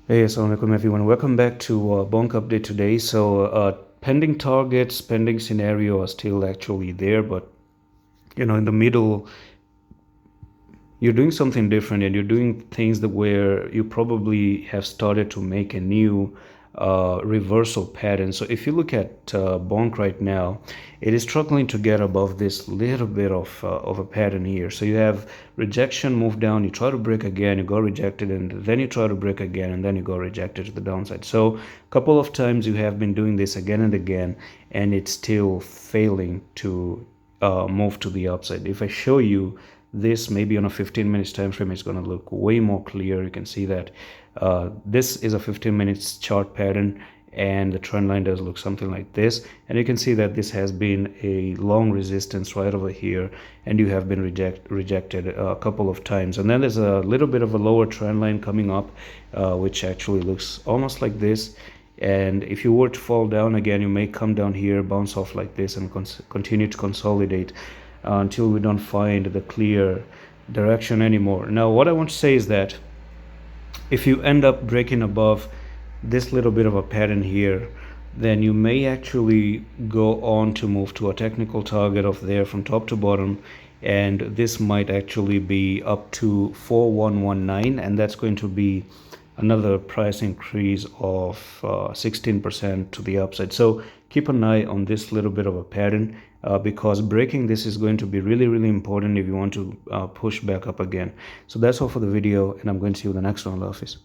Hey, assalamualaikum everyone. Welcome back to BONK update today. Pending targets, pending scenario are still actually there, but in the middle, you're doing something different and you're doing things that where you probably have started to make a new reversal pattern. So if you look at bonk right now, it is struggling to get above this little bit of a pattern here. So you have rejection, move down, you try to break again, you go rejected, and then you try to break again, and then you go rejected to the downside. So a couple of times you have been doing this again and again, and it's still failing to move to the upside. If I show you this maybe on a 15 minutes time frame, it's going to look way more clear. You can see that this is a 15 minutes chart pattern, and the trend line does look something like this, and you can see that this has been a long resistance right over here, and you have been rejected a couple of times. And then there's a little bit of a lower trend line coming up, which actually looks almost like this. And if you were to fall down again, you may come down here, bounce off like this, and continue to consolidate until we don't find the clear direction anymore. Now, what I want to say is that if you end up breaking above this little bit of a pattern here, then you may actually go on to move to a technical target of there from top to bottom, and this might actually be up to 4119, and that's going to be another price increase of 16% to the upside. So keep an eye on this little bit of a pattern, because breaking this is going to be really important if you want to push back up again. So that's all for the video, and I'm going to see you in the next one. Allah Hafiz.